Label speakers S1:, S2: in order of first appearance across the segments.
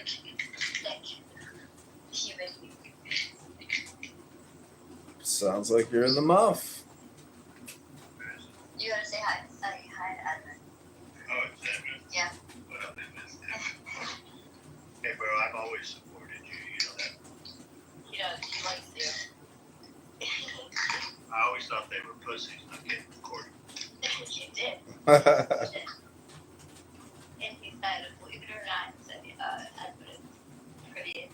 S1: like thick human.
S2: Sounds like you're in the muff.
S1: You gotta say hi. Say hi to Edmund.
S3: Oh, it's Edmund?
S1: Yeah.
S3: What up, Edmund? Hey, bro, I've always supported you. You know that.
S1: He likes you.
S3: I always thought they were pussies not getting recorded.
S1: You did. And he said, believe it or not, he said Edmund is pretty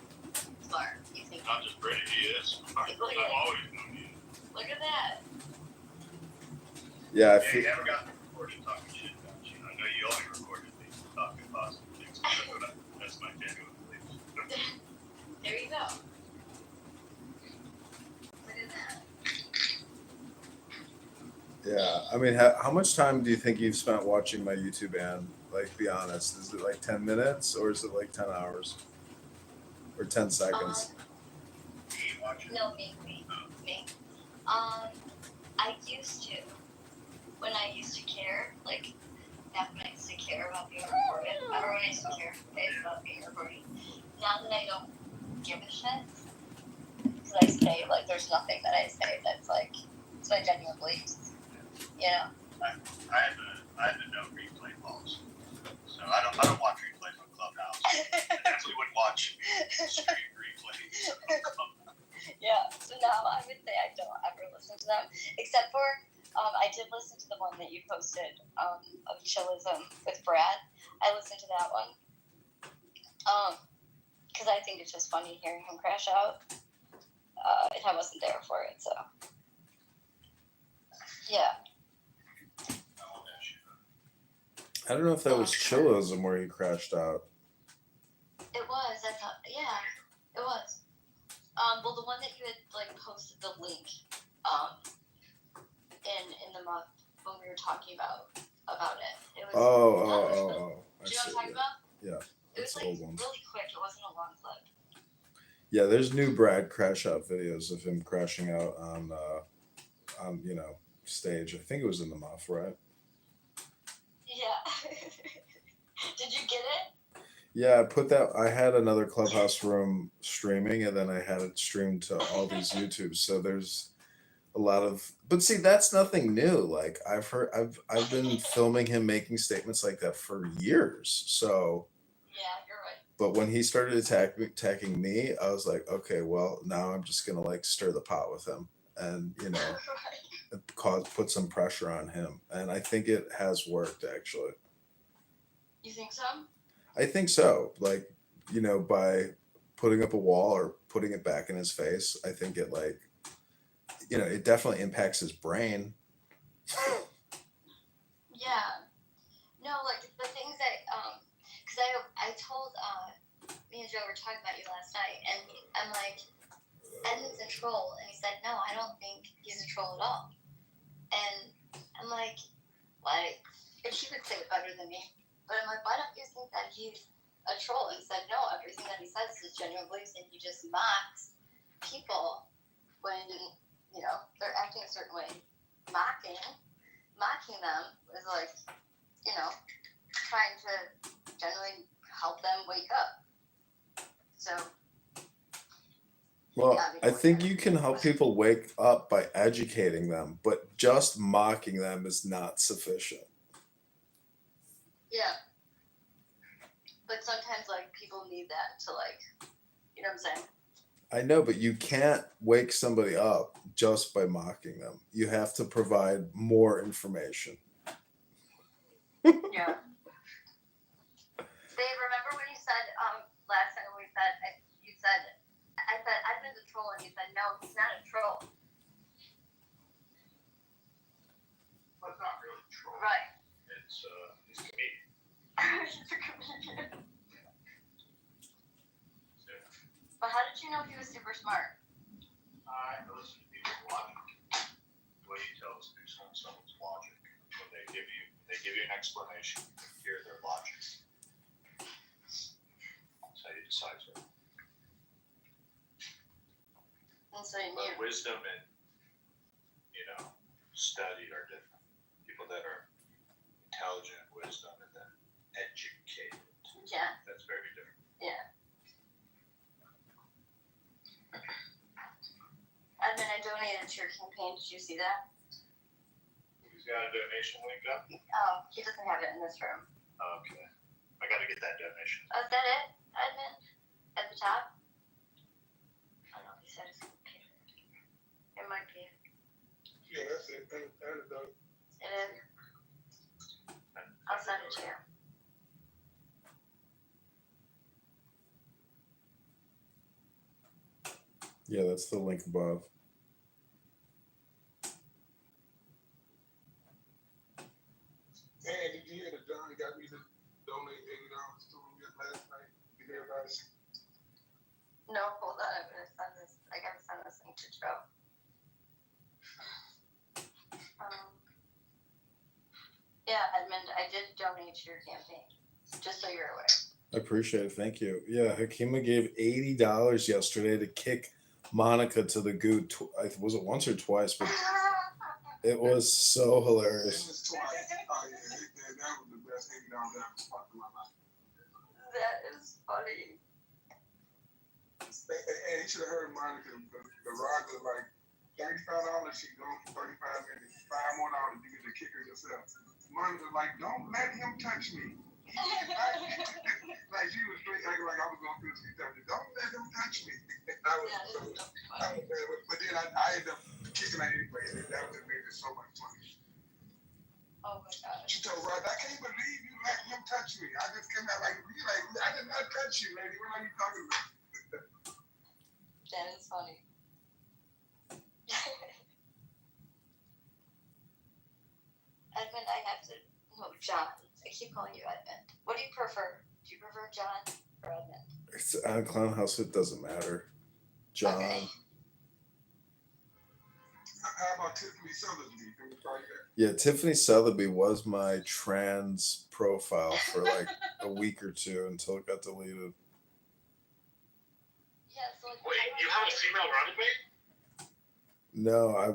S1: smart. You think?
S3: Not just pretty, he is smart. I've always known you.
S1: Look at that.
S2: Yeah,
S3: You never got recorded talking shit about you. I know you only recorded me talking positive things. That's my genuine belief.
S1: There you go. Look at that.
S2: Yeah, I mean, how much time do you think you've spent watching my YouTube, and like, be honest, is it like 10 minutes or is it like 10 hours or 10 seconds?
S1: No, me. I used to, when I used to care, like, back when I used to care about being recorded, remember when I used to care about being recorded? Now that I don't give a shit, because I say, like, there's nothing that I say that's, like, it's my genuine beliefs, you know?
S3: I have a no replay policy, so I don't watch replays on Clubhouse. I definitely wouldn't watch stream replays on Clubhouse.
S1: Yeah, so now I would say I don't ever listen to them, except for I did listen to the one that you posted of Chillism with Brad. I listened to that one because I think it's just funny hearing him crash out, and I wasn't there for it, so yeah.
S2: I don't know if that was Chillism where he crashed out.
S1: It was. I thought, yeah, it was. Well, the one that you had like posted the link, in the month when we were talking about it. It was.
S2: Oh.
S1: Do you know what I'm talking about?
S2: Yeah.
S1: It was like really quick. It wasn't a long clip.
S2: Yeah, there's new Brad crash out videos of him crashing out on stage. I think it was in the muff, right?
S1: Yeah. Did you get it?
S2: Yeah, I had another Clubhouse room streaming, and then I had it streamed to all these YouTubes. So there's a lot of, but see, that's nothing new. Like I've been filming him making statements like that for years. So
S1: yeah, you're right.
S2: But when he started attacking me, I was like, okay, well, now I'm just gonna like stir the pot with him, and put some pressure on him, and I think it has worked actually.
S1: You think so?
S2: I think so. Like, by putting up a wall or putting it back in his face, I think it it definitely impacts his brain.
S1: Yeah. No, like the things that because I told me and Joe were talking about you last night, and I'm like, Edmund's a troll, and he said, no, I don't think he's a troll at all. And I'm like, why? And he would say it better than me. But I'm like, why don't you think that he's a troll? And he said, no, everything that he says is genuine beliefs, and he just mocks people when, they're acting a certain way. Mocking them is like, trying to generally help them wake up. So.
S2: Well, I think you can help people wake up by educating them, but just mocking them is not sufficient.
S1: Yeah. But sometimes, people need that to, you know what I'm saying?
S2: I know, but you can't wake somebody up just by mocking them. You have to provide more information.
S1: Yeah. Babe, remember when you said, last time I said, I've been a troll, and you said, no, he's not a troll.
S3: Well, it's not really a troll.
S1: Right.
S3: He's a comedian.
S1: He's a comedian. But how did you know he was super smart?
S3: I listen to people's logic. The way you tell someone's logic. When they give you an explanation, you hear their logic. That's how you decide so.
S1: And so you knew.
S3: But wisdom and study are different. People that are intelligent, wisdom, and then educated.
S1: Yeah.
S3: That's very different.
S1: Yeah. volunteer campaign. Did you see that?
S3: He's got a donation link up.
S1: He doesn't have it in this room.
S3: Okay. I got to get that donation.
S1: Oh, is that it, Edmund? At the top? I don't know if he said it's computer. It might be.
S4: Yeah, that's it. That is done.
S1: It is. I'll send it to you.
S2: Yeah, that's the link above.
S4: And did you hear that John got me to donate $80 to him last night? Did you hear about it?
S1: No, hold on. I'm gonna send this. I gotta send this thing to Joe. Yeah, Edmund, I did donate to your campaign. Just so you're aware.
S2: I appreciate it. Thank you. Yeah, Hakima gave $80 yesterday to kick Monica to the goo. Was it once or twice? But it was so
S4: It
S2: hilarious.
S4: was twice. Oh, yeah. That was the best $80 I ever spent in my life.
S1: That is funny.
S4: And you should have heard Monica. The ride was like $35. She gone for 35 minutes. $5 more you get to kick her yourself. Monica was like, don't let him touch me. Like she was straight acting like I was going through some stuff. Don't let him touch me. But then I ended up kicking her anyway. That was made it so much fun.
S1: Oh my god.
S4: She told Rod, I can't believe you let him touch me. I just came out like, I did not touch you, lady. What are you talking about?
S1: That is funny. Edmund, I have to. No, John. I keep calling you Edmund. What do you prefer? Do you prefer John or Edmund?
S2: It's on Clown House. It doesn't matter. John.
S1: Okay.
S4: How about Tiffany Sotheby's? Can we try that?
S2: Yeah, Tiffany Sotheby was my trans profile for like a week or two until it got deleted.
S1: Yeah, so like,
S3: Wait, you have a female running mate?
S2: No, I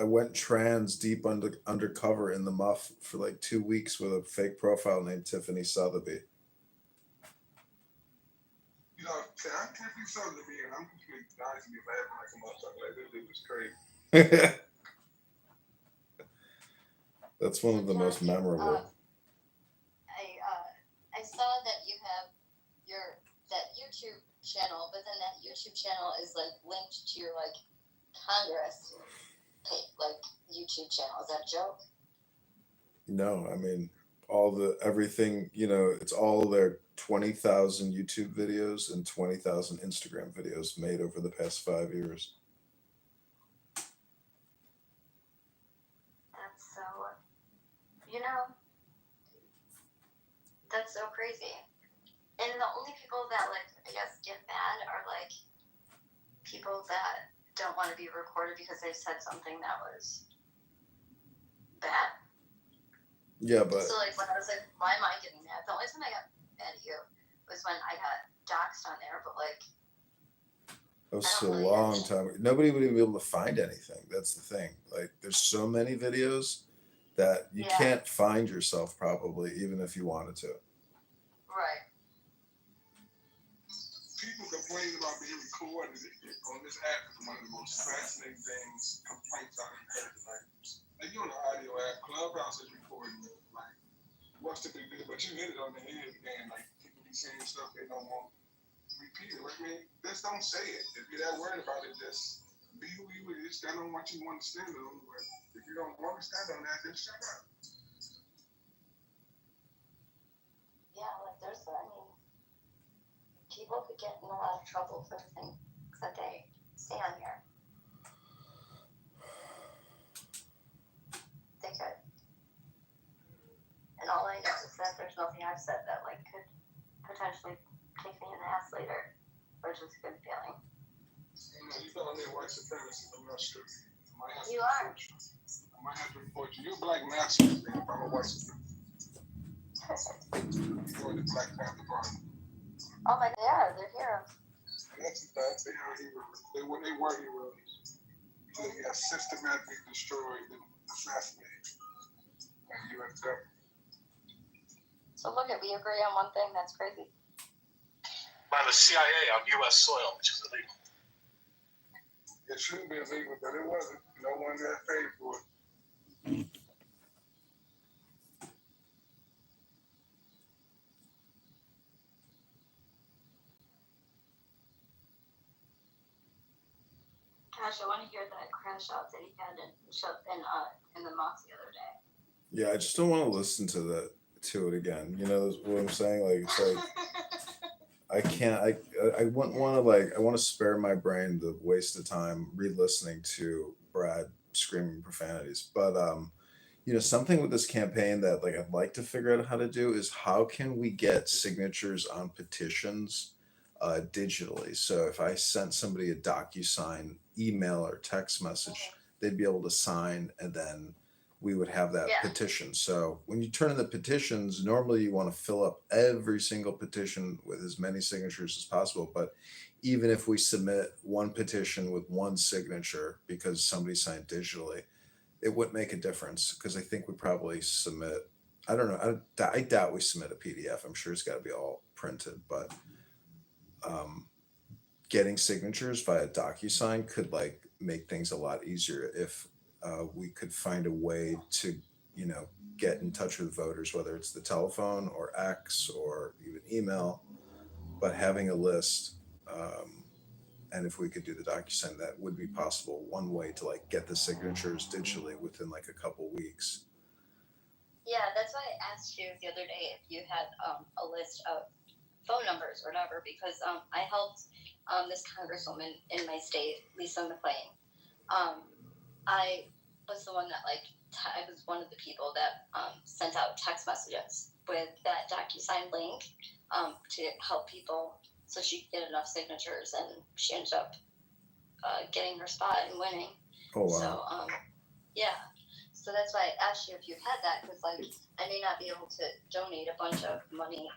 S2: went trans deep undercover in the muff for like 2 weeks with a fake profile named Tiffany Sotheby.
S4: You know, say, I'm Tiffany Sotheby, and I'm just going to die to be laughing like a motherfucker. Like, this dude was crazy.
S2: That's one of the most memorable.
S1: I saw that you have that YouTube channel, but then that YouTube channel is like linked to your like Congress like YouTube channel. Is that a joke?
S2: No, I mean everything, it's all their 20,000 YouTube videos and 20,000 Instagram videos made over the past 5 years.
S1: That's so, that's so crazy. And the only people that like, I guess, get mad are like people that don't want to be recorded because they said something that was bad.
S2: Yeah, but
S1: So like when I was like, why am I getting mad? The only time I got mad at you was when I got doxxed on there, but like
S2: that was
S1: I
S2: a
S1: don't really
S2: long
S1: understand.
S2: time. Nobody would even be able to find anything. That's the thing. Like, there's so many videos that you
S1: Yeah.
S2: can't find yourself probably, even if you wanted to.
S1: Right.
S4: People complain about being recorded on this app is one of the most fascinating things, complaints I've heard tonight. Like, you're on the audio app, Clubhouse is recording it. Like, what's the big deal? But you hit it on the head again. Like, people be saying stuff they don't want repeated. I mean, just don't say it. If you're that worried about it, just be who you is. Stand on what you want to stand on. But if you don't want to stand on that, then shut up.
S1: Yeah, like people could get in a lot of trouble for things that they say on here. They could. And all I know is that there's nothing I've said that like could potentially kick me in the ass later, which is a good feeling.
S4: You calling me a white supremacist? I'm not sure.
S1: You are.
S4: I might have to report you. You're a black nationalist, man. If I'm a white supremacist. You're the Black Panther Party.
S1: Oh my God, they're heroes.
S4: That's the fact. They are heroes. They were heroes. They got systematically destroyed and assassinated by the U.S. government.
S1: So look at, we agree on one thing. That's crazy.
S3: By the CIA on U.S. soil, which is illegal.
S4: It should be illegal, but it wasn't. No one got paid for it.
S1: Gosh, I want to hear that crash out that he had in the mosque the other day.
S2: Yeah, I just don't want to listen to it again. You know what I'm saying? Like it's like I can't. I wouldn't want to like. I want to spare my brain the waste of time re-listening to Brad screaming profanities. But you know, something with this campaign that like I'd like to figure out how to do is how can we get signatures on petitions digitally. So if I sent somebody a DocuSign email or text message, they'd be able to sign, and then we would have that
S1: Yeah.
S2: petition. So when you turn in the petitions, normally you want to fill up every single petition with as many signatures as possible. But even if we submit one petition with one signature because somebody signed digitally, it wouldn't make a difference because I think we probably submit. I don't know. I doubt we submit a PDF. I'm sure it's got to be all printed, but getting signatures via DocuSign could like make things a lot easier if we could find a way to, you know, get in touch with voters, whether it's the telephone or X or even email, but having a list. And if we could do the DocuSign, that would be possible. One way to like get the signatures digitally within like a couple weeks.
S1: Yeah, that's why I asked you the other day if you had a list of phone numbers or whatever, because I helped this congresswoman in my state, Lisa McLean. I was the one that I was one of the people that sent out text messages with that DocuSign link to help people so she could get enough signatures, and she ended up getting her spot and winning.
S2: Oh wow!
S1: So yeah. So that's why I asked you if you had that, because I may not be able to donate a bunch of money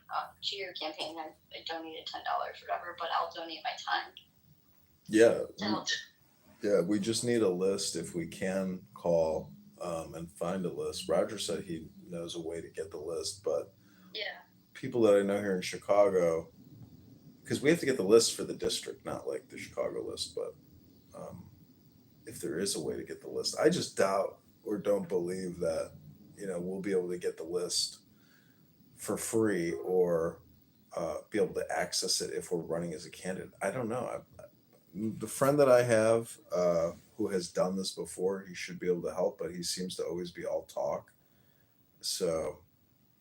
S1: to your campaign. I donated $10 or whatever, but I'll donate my time.
S2: Yeah.
S1: To help.
S2: Yeah, we just need a list if we can call and find a list. Roger said he knows a way to get the list, but
S1: Yeah.
S2: people that I know here in Chicago, because we have to get the list for the district, not like the Chicago list, but if there is a way to get the list, I just doubt or don't believe that, you know, we'll be able to get the list for free or be able to access it if we're running as a candidate. I don't know. The friend that I have who has done this before, he should be able to help, but he seems to always be all talk. So,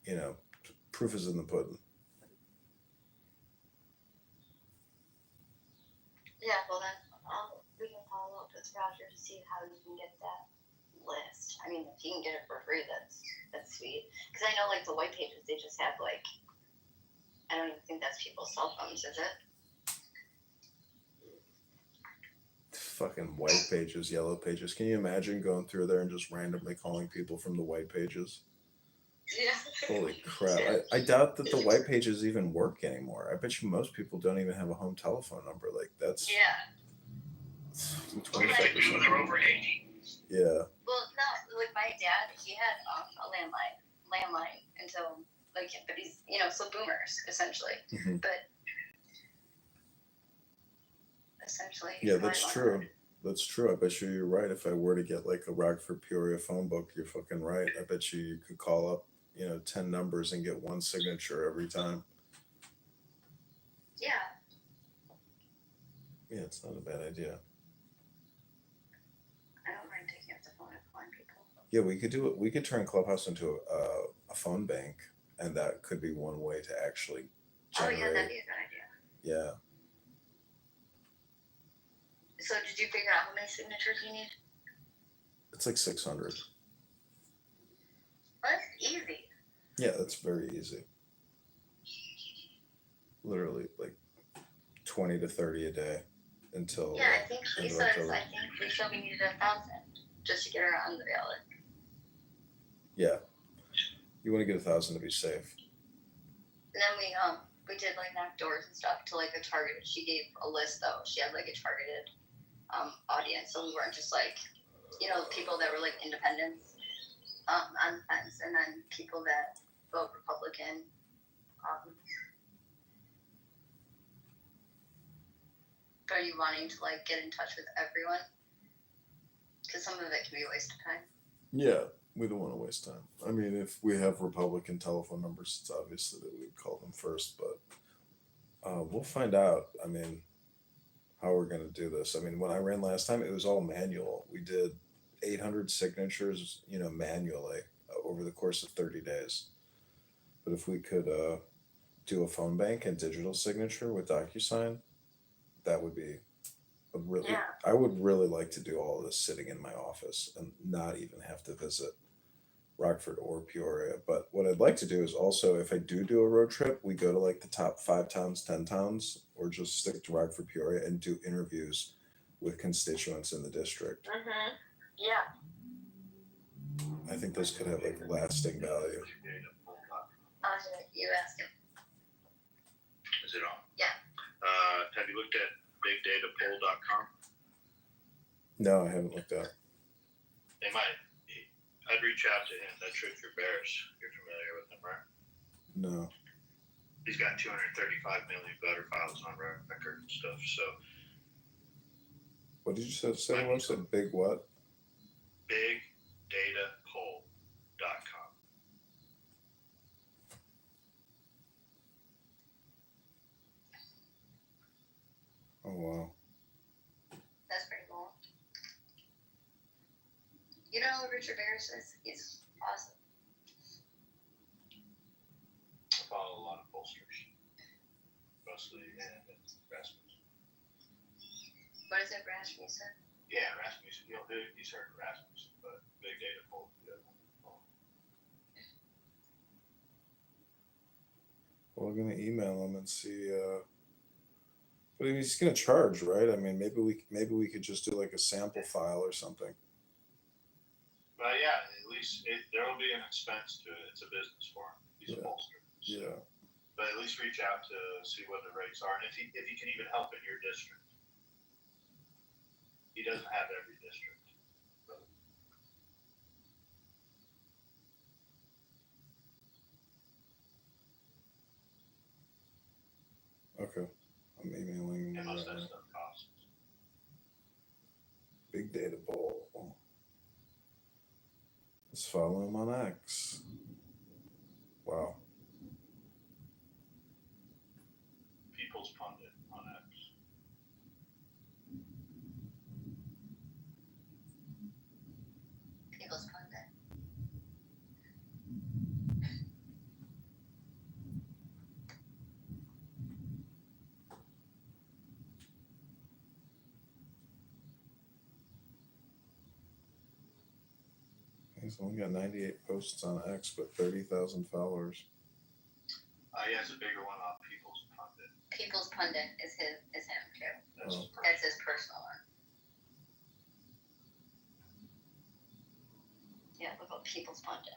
S2: you know, proof is in the pudding.
S1: Yeah, well then we can follow up with Roger to see how you can get that list. I mean, if you can get it for free, that's sweet. Because I know like the white pages, they just have like, I don't even think that's people's cell phones, is it?
S2: Fucking white pages, yellow pages. Can you imagine going through there and just randomly calling people from the white pages?
S1: Yeah.
S2: Holy crap. I doubt that the white pages even work anymore. I bet you most people don't even have a home telephone number. Like, that's
S1: Yeah.
S2: 25%.
S3: They're over 80.
S2: Yeah.
S1: Well, no, like my dad, he had a landline until but he's so boomers essentially.
S2: Mm-hmm.
S1: But essentially,
S2: yeah, that's true. That's true. I bet you're right. If I were to get like a Rockford Peoria phone book, you're fucking right. I bet you could call up, 10 numbers and get one signature every time.
S1: Yeah.
S2: Yeah, it's not a bad idea.
S1: I don't mind taking up the phone and calling people.
S2: Yeah, we could do it. We could turn Clubhouse into a phone bank, and that could be one way to actually generate.
S1: Oh yeah, that'd be a good idea.
S2: Yeah.
S1: So did you figure out how many signatures you need?
S2: It's like 600.
S1: That's easy.
S2: Yeah, that's very easy. Literally like 20 to 30 a day until.
S1: Yeah, I think Lisa we needed 1,000 just to get her on the ballot.
S2: Yeah. You want to get 1,000 to be safe.
S1: And then we did like knock doors and stuff to like a targeted. She gave a list though. She had like a targeted audience, so we weren't just like people that were like independents on the fence, and then people that vote Republican. But you wanting to like get in touch with everyone? Because some of it can be a waste of time.
S2: Yeah, we don't want to waste time. I mean, if we have Republican telephone numbers, it's obviously that we would call them first, but we'll find out. I mean, how we're going to do this. I mean, when I ran last time, it was all manual. We did 800 signatures, manually over the course of 30 days. But if we could do a phone bank and digital signature with DocuSign, that would be a really.
S1: Yeah.
S2: I would really like to do all of this sitting in my office and not even have to visit Rockford or Peoria. But what I'd like to do is also, if I do a road trip, we go to like the top 5 towns, 10 towns, or just stick to Rockford, Peoria, and do interviews with constituents in the district.
S1: Mm-hmm. Yeah.
S2: I think those could have like lasting value.
S1: You ask him.
S3: Is it on?
S1: Yeah.
S3: Have you looked at bigdatapoll.com?
S2: No, I haven't looked at.
S3: They might. I'd reach out to him. That's Richard Bears. You're familiar with him, right?
S2: No.
S3: He's got 235 million voter files on record and stuff. So.
S2: What did you say? Say once a big what?
S3: Bigdatapoll.com.
S2: Oh wow.
S1: That's pretty cool. You know who Richard Bears is? He's awesome.
S3: I follow a lot of pollsters. Mostly Rasmussen.
S1: What is it, Rasmussen?
S3: Yeah, Rasmussen. He's heard of Rasmussen, but Big Data Poll.
S2: Well, we're gonna email him and see. But he's gonna charge, right? I mean, maybe we could just do like a sample file or something.
S3: But yeah, at least there will be an expense to it. It's a business for him. He's a pollster.
S2: Yeah.
S3: But at least reach out to see what the rates are, and if he can even help in your district. He doesn't have every district.
S2: Okay. I'm emailing
S3: And
S2: him
S3: most
S2: right
S3: of that
S2: now.
S3: stuff costs.
S2: Big Data Bowl. Let's follow him on X. Wow.
S3: People's Pundit on X.
S1: People's Pundit.
S2: He's only got 98 posts on X, but 30,000 followers.
S3: He has a bigger one on People's Pundit.
S1: People's Pundit is him too.
S3: That's
S2: Oh.
S1: That's his personal one. Yeah, look up People's Pundit.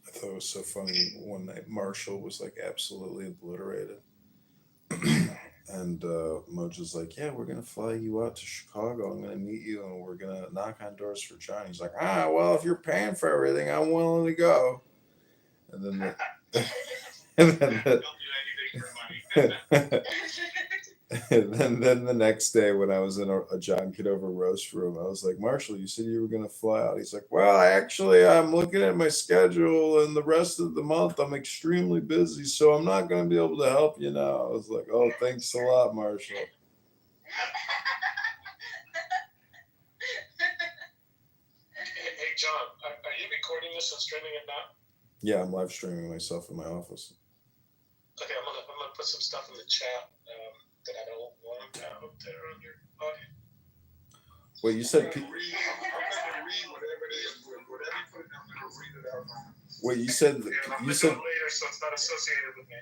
S2: I thought it was so funny one night. Marshall was like absolutely obliterated. And Moja's like, yeah, we're going to fly you out to Chicago. I'm going to meet you and we're going to knock on doors for John. He's like, well, if you're paying for everything, I'm willing to go. And then
S3: Don't do anything for money.
S2: then the next day when I was in a John Kitover roast room, I was like, Marshall, you said you were going to fly out. He's like, well, actually, I'm looking at my schedule and the rest of the month I'm extremely busy, so I'm not going to be able to help you now. I was like, oh, thanks a lot, Marshall.
S4: Hey, John, are you recording this and streaming it now?
S2: Yeah, I'm live streaming myself in my office.
S4: Okay, I'm gonna put some stuff in the chat that I don't want out there on your audio.
S2: Wait, you said
S4: I'm gonna read whatever it is. Whatever you put it down, I'm gonna read it out loud.
S2: wait, you said
S4: And I'm
S2: you
S4: gonna
S2: said
S4: do it later, so it's not associated with me.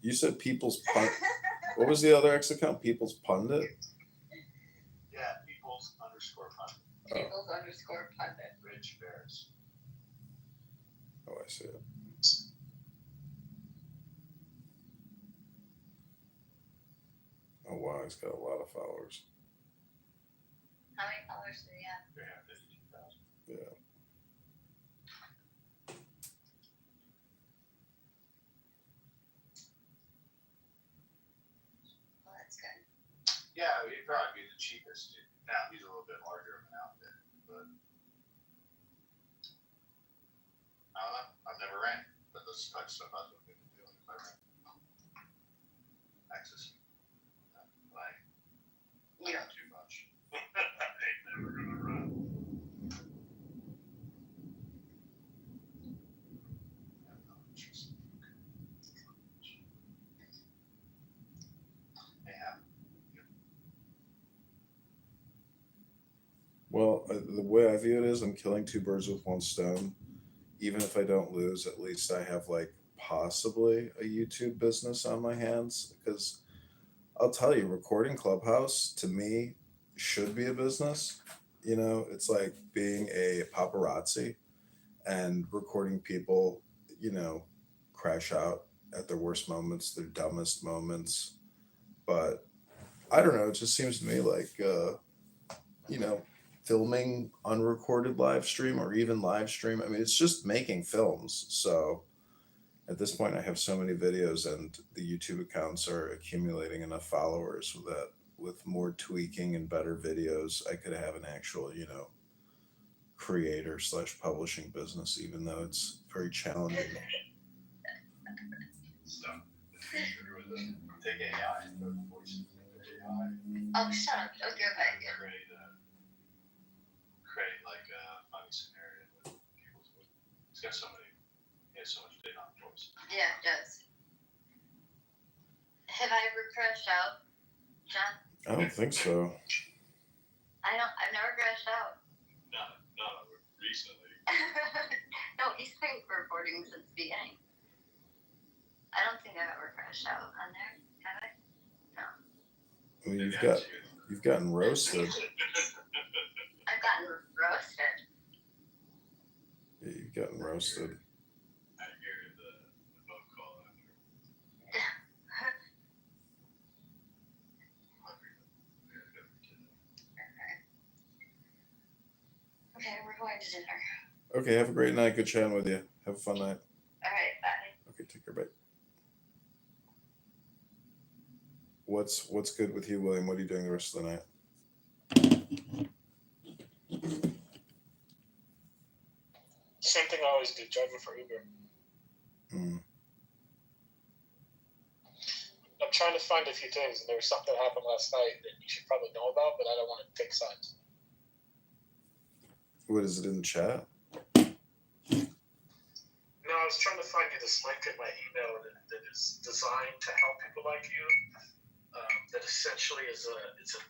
S2: you said People's Pundit. What was the other X account? People's Pundit?
S3: Yeah, People's_Pundit.
S1: People's_Pundit.
S3: Rich Bears.
S2: Oh, I see it. Oh wow, he's got a lot of followers.
S1: How many followers do they have?
S3: 352,000.
S2: Yeah.
S3: Yeah, he'd probably be the cheapest. Now he's a little bit larger of an outfit, but I don't know. I've never ran, but this type of stuff I was looking to do if I ran. Access. Like,
S1: Yeah.
S3: not too much. I ain't never gonna run. Yeah.
S2: Well, the way I view it is I'm killing two birds with one stone. Even if I don't lose, at least I have like possibly a YouTube business on my hands. Because I'll tell you, recording Clubhouse to me should be a business. You know, it's like being a paparazzi and recording people, you know, crash out at their worst moments, their dumbest moments. But I don't know, it just seems to me like, you know, filming unrecorded live stream or even live stream. I mean, it's just making films. So at this point, I have so many videos, and the YouTube accounts are accumulating enough followers that with more tweaking and better videos, I could have an actual, you know, creator slash publishing business, even though it's very challenging.
S3: So, the future with the take AI and put voices into AI.
S1: Oh, shut up. Don't give back.
S3: Create like a funny scenario with people's voice. It's got so many, he has so much data on voice.
S1: Yeah, it does. Have I ever crashed out, John?
S2: I don't think so.
S1: I've never crashed out.
S3: No, recently.
S1: No, he's been recording since the beginning. I don't think I've ever crashed out on there. Have I? No.
S2: I mean, you've gotten roasted.
S1: I've gotten roasted.
S2: Yeah, you've gotten roasted.
S3: I hear the phone call after.
S1: Okay, we're going to dinner.
S2: Okay, have a great night. Good chatting with you. Have a fun night.
S1: All right, bye.
S2: Okay, take care. Bye. What's good with you, William? What are you doing the rest of the night?
S5: Same thing I always do, driving for Uber.
S2: Mm.
S5: I'm trying to find a few things, and there was something that happened last night that you should probably know about, but I don't want to take sides.
S2: What is it in the chat?
S5: No, I was trying to find you this link in my email that is designed to help people like you. That essentially is it's a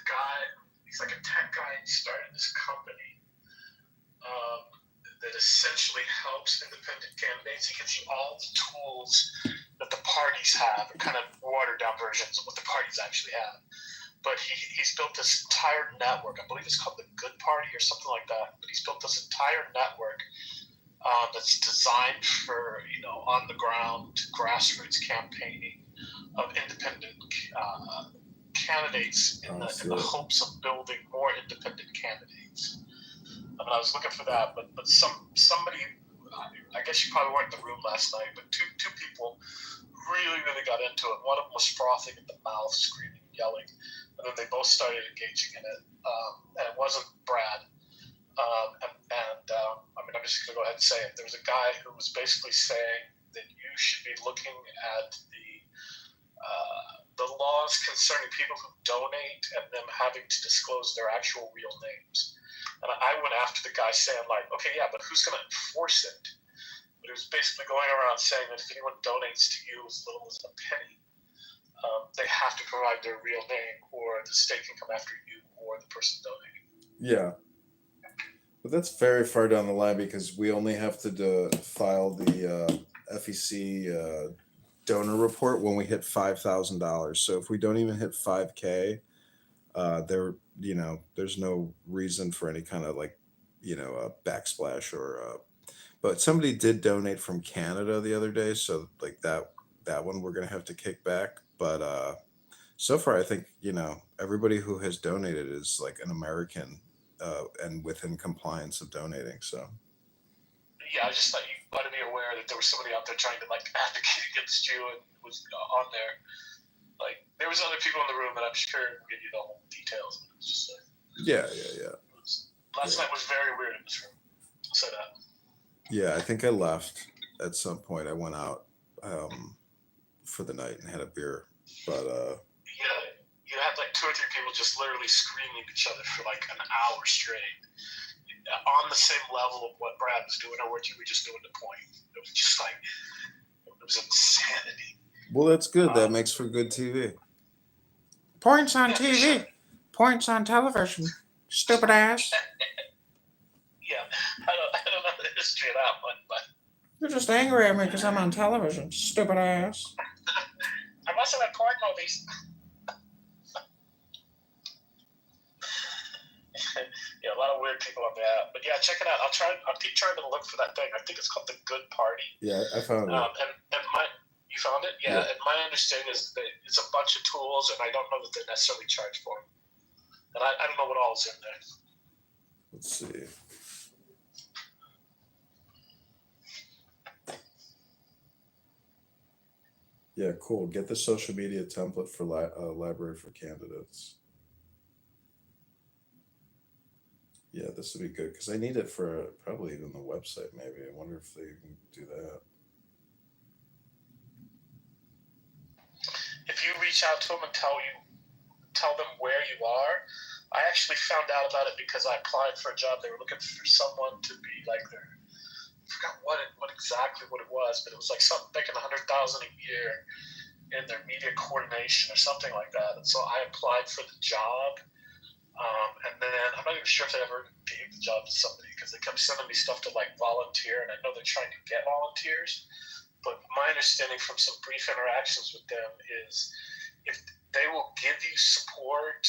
S5: guy. He's like a tech guy. He started this company that essentially helps independent candidates. He gives you all the tools that the parties have, kind of watered down versions of what the parties actually have. But he's built this entire network. I believe it's called the Good Party or something like that. But he's built this entire network that's designed for, you know, on the ground grassroots campaigning of independent candidates in the hopes of building more independent candidates. I mean, I was looking for that, but somebody, I guess you probably weren't in the room last night, but two people really got into it. One of them was frothing at the mouth, screaming, yelling, and then they both started engaging in it. And it wasn't Brad. I mean, I'm just going to go ahead and say it. There was a guy who was basically saying that you should be looking at the laws concerning people who donate and them having to disclose their actual real names. And I went after the guy saying, like, okay, yeah, but who's going to enforce it? But he was basically going around saying that if anyone donates to you as little as a penny, they have to provide their real name, or the state can come after you or the person donating.
S2: Yeah. But that's very far down the line because we only have to file the FEC donor report when we hit $5,000. So if we don't even hit 5K, there's no reason for any kind of like, backsplash or. But somebody did donate from Canada the other day, so like that one we're gonna have to kick back. But so far, I think everybody who has donated is like an American. And within compliance of donating. So
S5: yeah, I just thought you ought to be aware that there was somebody out there trying to like advocate against you and was on there like there was other people in the room that I'm sure will give you the whole details. It was just like,
S2: Yeah.
S5: last night was very weird in this room. I'll say that.
S2: Yeah, I think I left at some point. I went out for the night and had a beer, but
S5: Yeah, you had like 2 or 3 people just literally screaming at each other for like an hour straight, on the same level of what Brad was doing or what you were just doing to point. It was just like, it was insanity.
S2: well, that's good. That makes for good TV. Points on
S5: Yeah, for
S2: TV.
S5: sure.
S2: Points on television. Stupid ass.
S5: Yeah, I don't know the history of that one, but
S2: You're just angry at me because I'm on television. Stupid ass.
S5: I must have had porn movies. Yeah, a lot of weird people on the app. But yeah, check it out. I'll keep trying to look for that thing. I think it's called The Good Party.
S2: Yeah, I found it.
S5: And you found it? Yeah. And my understanding is that it's a bunch of tools, and I don't know that they necessarily charge for them. And I don't know what all is in there.
S2: Let's see. Yeah, cool. Get the social media template for library for candidates. Yeah, this would be good because I need it for probably even the website. Maybe I wonder if they can do that.
S5: If you reach out to them and tell them where you are, I actually found out about it because I applied for a job. They were looking for someone to be like their, I forgot what exactly it was, but it was like something making $100,000 a year in their media coordination or something like that. And so I applied for the job. And then I'm not even sure if they ever gave the job to somebody because they kept sending me stuff to like volunteer, and I know they're trying to get volunteers. But my understanding from some brief interactions with them is if they will give you support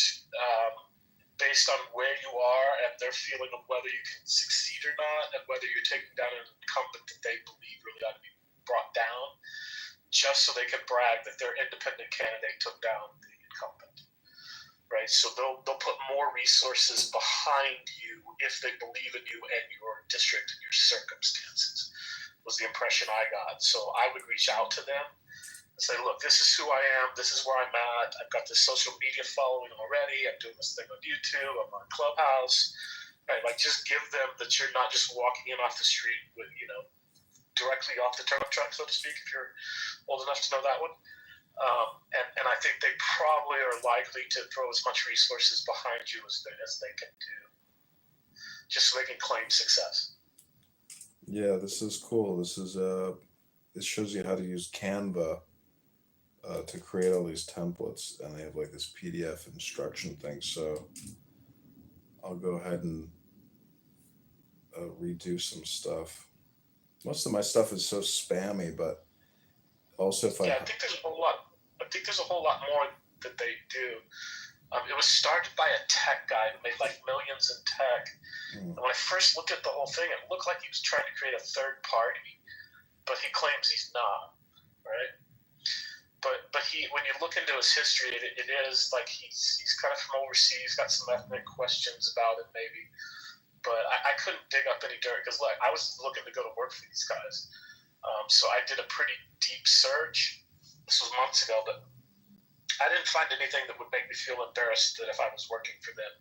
S5: based on where you are and their feeling of whether you can succeed or not, and whether you're taking down an incumbent that they believe really ought to be brought down, just so they can brag that their independent candidate took down the incumbent. Right, so they'll put more resources behind you if they believe in you and your district and your circumstances, was the impression I got. So I would reach out to them and say, look, this is who I am, this is where I'm at, I've got this social media following already, I'm doing this thing on YouTube, I'm on Clubhouse, right? Like just give them that you're not just walking in off the street with, directly off the turnip truck, so to speak, if you're old enough to know that one. And I think they probably are likely to throw as much resources behind you as they can do, just so they can claim success.
S2: Yeah, this is cool. This shows you how to use Canva to create all these templates, and they have like this PDF instruction thing. So I'll go ahead and redo some stuff. Most of my stuff is so spammy, but also
S5: I think there's a whole lot. I think there's a whole lot more that they do. It was started by a tech guy who made like millions in tech. And when I first looked at the whole thing, it looked like he was trying to create a third party, but he claims he's not, right? But when you look into his history, it is like he's kind of from overseas, got some ethnic questions about it maybe. But I couldn't dig up any dirt because look, I was looking to go to work for these guys. So I did a pretty deep search. This was months ago, but I didn't find anything that would make me feel embarrassed that if I was working for them,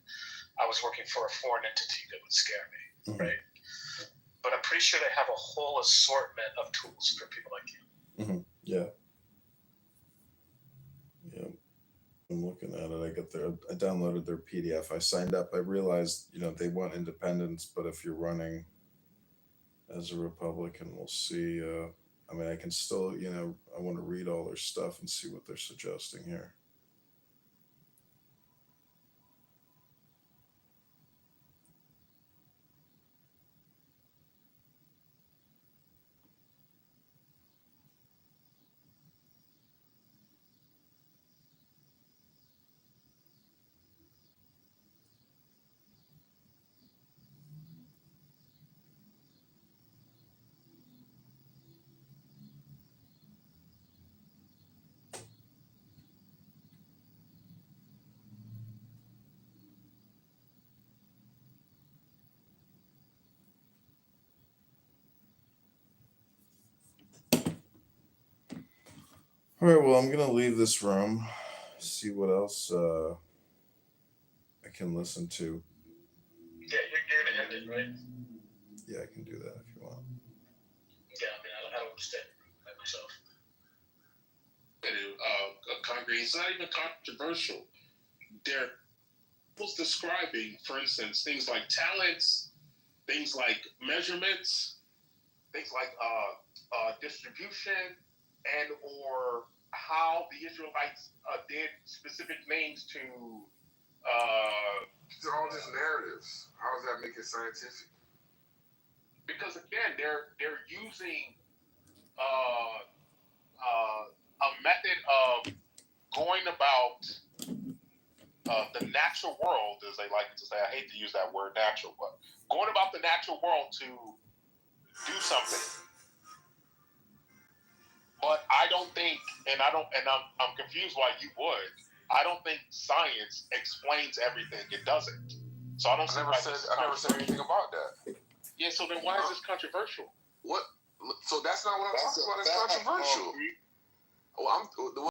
S5: I was working for a foreign entity that would scare me, right? But I'm pretty sure they have a whole assortment of tools for people like you.
S2: Mm-hmm. Yeah. I'm looking at it. I downloaded their PDF. I signed up. I realized, they want independents, but if you're running as a Republican, we'll see. I can still, I want to read all their stuff and see what they're suggesting here. All right, well, I'm going to leave this room see what else I can listen to.
S5: Yeah, you're gonna end it, right?
S2: Yeah, I can do that if you want.
S5: Yeah, I mean, I don't understand that myself.
S6: Concrete. It's not even controversial. There was describing, for instance, things like talents, things like measurements, things like distribution, and or how the Israelites did specific names to.
S4: These are all just narratives. How does that make it scientific?
S6: Because again, they're using a method of going about the natural world, as they like to say. I hate to use that word natural, but going about the natural world to do something. But I don't think, and I'm confused why you would. I don't think science explains everything. It doesn't. So I don't.
S7: I never said anything about that.
S6: Yeah. So then why is this controversial?
S7: What? So that's not what I'm talking about. It's controversial. Well,